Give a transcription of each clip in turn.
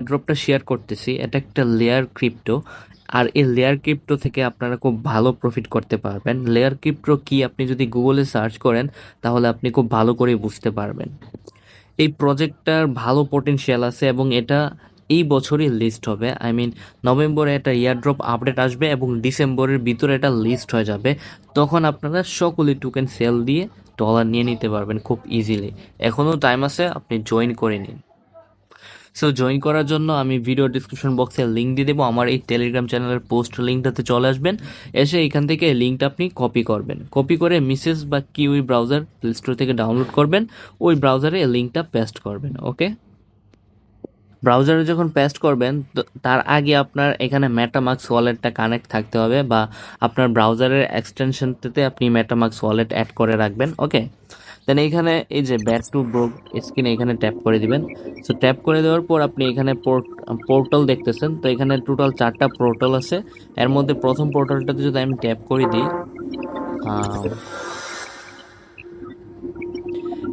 এয়ারড্রপটা share করতেছি, এটা একটা লেয়ার ক্রিপ্টো। আর এই লেয়ার ক্রিপ্টো থেকে আপনারা খুব ভালো প্রফিট করতে পারবেন। লেয়ার ক্রিপ্টো কি আপনি যদি গুগলে সার্চ করেন তাহলে আপনি খুব ভালো করে বুঝতে পারবেন। এই প্রজেক্টটার ভালো পটেনশিয়াল আছে এবং এটা এই বছরই লিস্ট হবে। আই মিন নভেম্বরে এটা এয়ারড্রপ আপডেট আসবে এবং ডিসেম্বরের ভিতরে এটা লিস্ট হয়ে যাবে। তখন আপনারা সকলে টোকেন সেল দিয়ে ডলার নিয়ে নিতে পারবেন খুব ইজিলি। এখনও টাইম আছে, আপনি জয়েন করে নিন। সো জয়েন করার জন্য আমি ভিডিও ডিসক্রিপশন বক্সে লিঙ্ক দিয়ে দেবো। আমার এই টেলিগ্রাম চ্যানেলের পোস্ট লিঙ্কটাতে চলে আসবেন, এসে এখান থেকে লিঙ্কটা আপনি কপি করবেন। কপি করে মিসেস বা কিউই ব্রাউজার প্লে স্টোর থেকে ডাউনলোড করবেন, ওই ব্রাউজারে এই লিঙ্কটা পেস্ট করবেন। ওকে, ব্রাউজারে যখন পেস্ট করবেন তার আগে আপনার এখানে মেটামাস্ক ওয়ালেটটা কানেক্ট থাকতে হবে, বা আপনার ব্রাউজারের এক্সটেনশনটাতে আপনি মেটামাস্ক ওয়ালেট অ্যাড করে রাখবেন। ওকে, দেন এইখানে এই যে ব্যাক টু ব্রোক স্ক্রিন এখানে ট্যাপ করে দিবেন। সো ট্যাপ করে দেওয়ার পর আপনি এখানে পোর্টাল দেখতেছেন, তো এখানে টোটাল 4টা পোর্টাল আছে। এর মধ্যে প্রথম পোর্টালটাতে যদি আমি ট্যাপ করে দিই,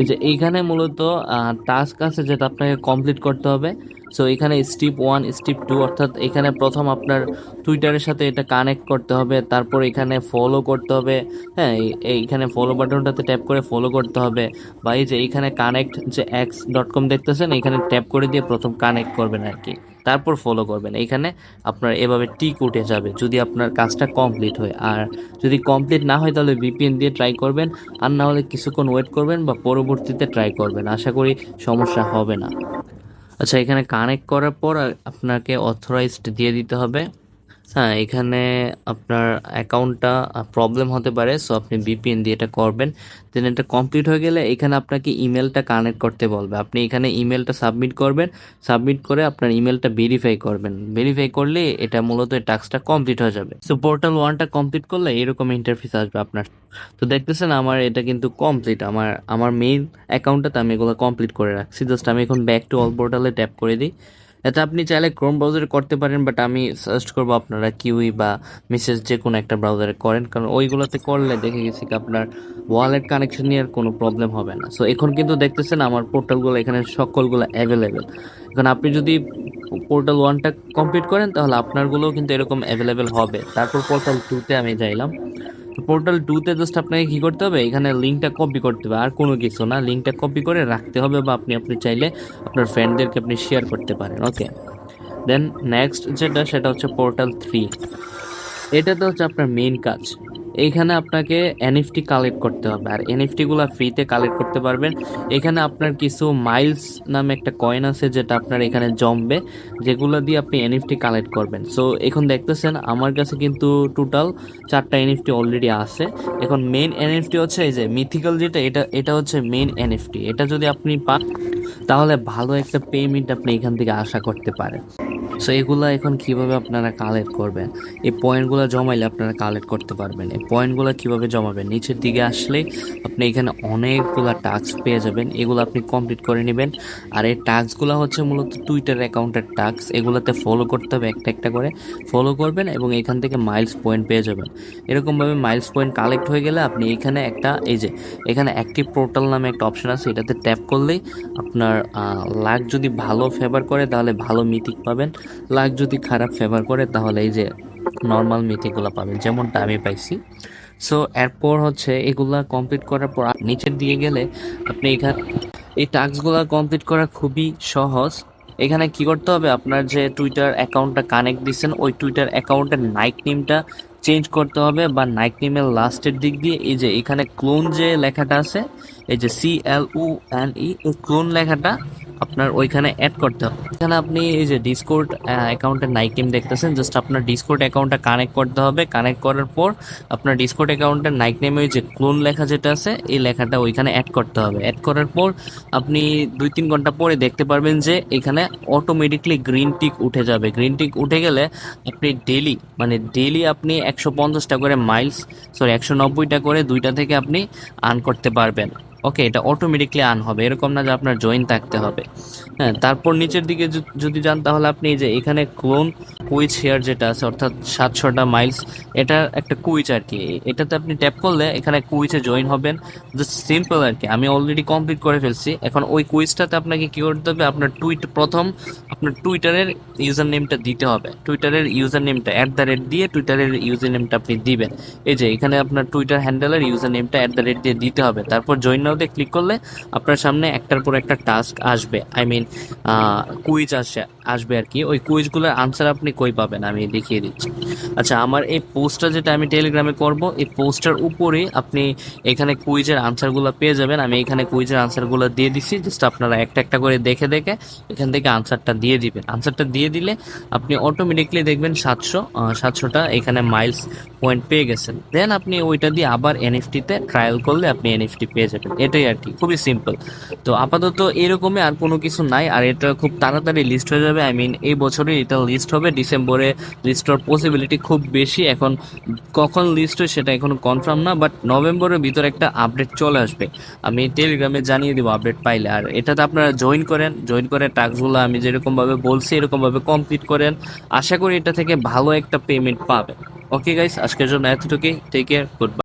এই যে এইখানে মূলত টাস্ক আছে যেটা আপনাকে কমপ্লিট করতে হবে। সো এখানে স্টেপ 1 স্টেপ 2, অর্থাৎ এখানে প্রথম আপনার টুইটারের সাথে এটা কানেক্ট করতে হবে, তারপর এখানে ফলো করতে হবে। হ্যাঁ, এইখানে ফলো বাটনটাতে ট্যাপ করে ফলো করতে হবে, বা এই যে এইখানে কানেক্ট যে x.com দেখতেছেন এখানে ট্যাপ করে দিয়ে প্রথম কানেক্ট করবেন আর কি, তারপর ফলো করবেন। এইখানে আপনার এভাবে টিক উঠে যাবে যদি আপনার কাজটা কমপ্লিট হয়। আর যদি কমপ্লিট না হয় তাহলে ভিপিএন দিয়ে ট্রাই করবেন, আর না হলে কিছুক্ষণ ওয়েট করবেন বা পরবর্তীতে ট্রাই করবেন। আশা করি সমস্যা হবে না। আচ্ছা, এখানে কানেক্ট করার পর আপনাকে অথরাইজড দিয়ে দিতে হবে। হ্যাঁ, এখানে আপনার অ্যাকাউন্টটা প্রবলেম হতে পারে, সো আপনি ভিপিএন দিয়ে এটা করবেন। দেন এটা কমপ্লিট হয়ে গেলে এখানে আপনাকে ইমেলটা কানেক্ট করতে বলবে। আপনি এখানে ইমেলটা সাবমিট করবেন, সাবমিট করে আপনার ইমেলটা ভেরিফাই করবেন। ভেরিফাই করলে এটা মূলত এই টাস্কটা কমপ্লিট হয়ে যাবে। সো পোর্টাল 1টা কমপ্লিট করলে এরকম ইন্টারফেস আসবে আপনার। তো দেখতেছেন আমার এটা কিন্তু কমপ্লিট। আমার মেইন অ্যাকাউন্টটাতে আমি এগুলো কমপ্লিট করে রাখছি। জাস্ট আমি এখন ব্যাক টু অল পোর্টালে ট্যাপ করে দিই। এটা আপনি চাইলে ক্রোম ব্রাউজারে করতে পারেন, বাট আমি সাজেস্ট করবো আপনারা কিউই বা মিসেস যে কোনো একটা ব্রাউজারে করেন, কারণ ওইগুলোতে করলে দেখে গেছি কি আপনার ওয়ালেট কানেকশন নিয়ে আর কোনো প্রবলেম হবে না। সো এখন কিন্তু দেখতেছেন আমার পোর্টালগুলো এখানে সকলগুলো অ্যাভেলেবেল। এখন আপনি যদি পোর্টাল 1টা কমপ্লিট করেন তাহলে আপনারগুলোও কিন্তু এরকম অ্যাভেলেবেল হবে। তারপর পোর্টাল 2তে আমি যাইলাম। পোর্টাল 2তে জাস্ট আপনাকে কি করতে হবে, এখানে লিঙ্কটা কপি করতে হবে, আর কোনো কিছু না। লিঙ্কটা কপি করে রাখতে হবে, বা আপনি চাইলে আপনার ফ্রেন্ডদেরকে আপনি শেয়ার করতে পারেন। ওকে, দেন নেক্সট যেটা সেটা হচ্ছে পোর্টাল 3। এটাতে হচ্ছে আপনার মেইন কাজ। এইখানে আপনাকে এনএফটি কালেক্ট করতে হবে, আর এনএফটি গুলা ফ্রিতে কালেক্ট করতে পারবেন। এখানে আপনার কিছু মাইলস নামে একটা কয়েন আছে যেটা আপনার এখানে জমবে, যেগুলো দিয়ে আপনি এনএফটি কালেক্ট করবেন। সো এখন দেখতেছেন আমার কাছে কিন্তু টোটাল 4টা এনএফটি অলরেডি আছে। এখন মেইন এনএফটি হচ্ছে এই যে মিথিক্যাল যেটা, এটা হচ্ছে মেইন এনএফটি। এটা যদি আপনি পান তাহলে ভালো একটা পেমেন্ট আপনি এখান থেকে আশা করতে পারেন। সো এগুলা এখন কিভাবে আপনারা কালেক্ট করবেন, এই পয়েন্টগুলো জমাইলে আপনারা কালেক্ট করতে পারবেন। এই পয়েন্টগুলো কিভাবে জমাবেন, নিচের দিকে আসলে আপনি এখানে অনেকগুলা টাস্ক পেয়ে যাবেন, এগুলো আপনি কমপ্লিট করে নেবেন। আর এই টাস্কগুলো হচ্ছে মূলত টুইটার অ্যাকাউন্টের টাস্ক। এগুলোতে ফলো করতে হবে, একটা একটা করে ফলো করবেন এবং এখান থেকে মাইলস পয়েন্ট পেয়ে যাবেন। এরকমভাবে মাইলস পয়েন্ট কালেক্ট হয়ে গেলে আপনি এখানে একটা এই যে এখানে অ্যাক্টিভ পোর্টাল নামে একটা অপশন আছে, এটাতে ট্যাপ করলেই আপনার লাক যদি ভালো ফেভার করে তাহলে ভালো মিথিক পাবেন, লাক যদি খারাপ ফেভার করে তাহলে এই যে নর্মাল মিথিকগুলো পাবেন, যেমনটা আমি পাইছি। সো এরপর হচ্ছে এগুলা কমপ্লিট করার পর নিচের দিকে গেলে আপনি এখানে এই টাস্কগুলো কমপ্লিট করা খুবই সহজ। এখানে কি করতে হবে, আপনার যে টুইটার অ্যাকাউন্টটা কানেক্ট দিচ্ছেন ওই টুইটার অ্যাকাউন্টের নাইক নেমটা চেঞ্জ করতে হবে, বা নাইক নেমের লাস্টের দিক দিয়ে এই যে এখানে ক্লোন যে লেখাটা আছে, এই যে CLONE, এই ক্লোন লেখাটা আপনার ওইখানে অ্যাড করতে হবে। এখানে আপনি এই যে ডিসকর্ড অ্যাকাউন্টের নাইক নেম দেখতেছেন, জাস্ট আপনার ডিসকর্ড অ্যাকাউন্টটা কানেক্ট করতে হবে। কানেক্ট করার পর আপনার ডিসকর্ড অ্যাকাউন্টের নাইক নেমে ওই যে ক্লোন লেখা যেটা আছে এই লেখাটা ওইখানে অ্যাড করতে হবে। অ্যাড করার পর আপনি 2-3 ঘন্টা পরে দেখতে পারবেন যে এখানে অটোমেটিকলি গ্রিন টিক উঠে যাবে। গ্রিন টিক উঠে গেলে আপনি ডেইলি আপনি 150টা করে মাইলস, 190টা করে দুইটা থেকে আপনি আর্ন করতে পারবেন। ওকে, এটা অটোমেটিকলি আন হবে, এরকম না যে আপনার জয়েন থাকতে হবে। হ্যাঁ, তারপর নিচের দিকে যদি যান তাহলে আপনি এই যে এখানে ক্লোন কুইজ শেয়ার যেটা আছে অর্থাৎ 700টা মাইলস, এটা একটা কুইজ আর কি। এটাতে আপনি ট্যাপ করলে এখানে কুইজে জয়েন হবেন। জাস্ট সিম্পল আর কি, আমি অলরেডি কমপ্লিট করে ফেলছি। এখন ওই কুইজটাতে আপনাকে কি করতে হবে, আপনার প্রথম আপনার টুইটারের ইউজার নেমটা দিতে হবে। টুইটারের ইউজার নেমটা @ দিয়ে টুইটারের ইউজার নেমটা আপনি দিবেন। এই যে এখানে আপনার টুইটার হ্যান্ডেলের ইউজার নেমটা @ দিয়ে দিতে হবে। তারপর জয়েন নাওতে ক্লিক করলে আপনার সামনে একটার পর একটা টাস্ক আসবে, আই মিন কুইজ আসবে আর কি। ওই কুইজগুলোর আনসার আপনি কই পাবেন আমি দেখিয়ে দিচ্ছি। আচ্ছা, আমার এই পোস্টটা যেটা আমি টেলিগ্রামে করব, এই পোস্টার উপরেই আপনি এখানে কুইজের আনসারগুলো পেয়ে যাবেন। আমি এখানে কুইজের আনসারগুলো দিয়ে দিচ্ছি, জাস্ট আপনারা একটা একটা করে দেখে দেখে এখান থেকে আনসারটা দিয়ে দিবেন। আনসারটা দিয়ে দিলে আপনি অটোমেটিকলি দেখবেন 700টা এখানে মাইলস পয়েন্ট পেয়ে গেছেন। দেন আপনি ওইটা দিয়ে আবার এনএফটিতে ট্রায়াল করলে আপনি এনএফটি পেয়ে যাবেন। এটাই আর কি, খুবই সিম্পল। তো আপাতত এরকমই, আর কোনো কিছু নাই। আর এটা খুব তাড়াতাড়ি লিস্ট হয়ে যাবে, আই মিন এই বছরই এটা লিস্ট হবে। ডিসেম্বরে লিস্ট হওয়ার পসিবিলিটি খুব বেশি। এখন কখন লিস্ট হয় সেটা এখনো কনফার্ম না, বাট নভেম্বরের ভিতরে একটা আপডেট চলে আসবে। আমি টেলিগ্রামে জানিয়ে দিব আপডেট পাইলে। আর এটাতে আপনারা জয়েন করে টাস্কগুলো আমি যেরকম ভাবে বলছি এরকম ভাবে কমপ্লিট করেন। আশা করি এটা থেকে ভালো একটা পেমেন্ট পাবেন। ওকে গাইস, আজকের জন্য এতটুকুই। Take care, good by.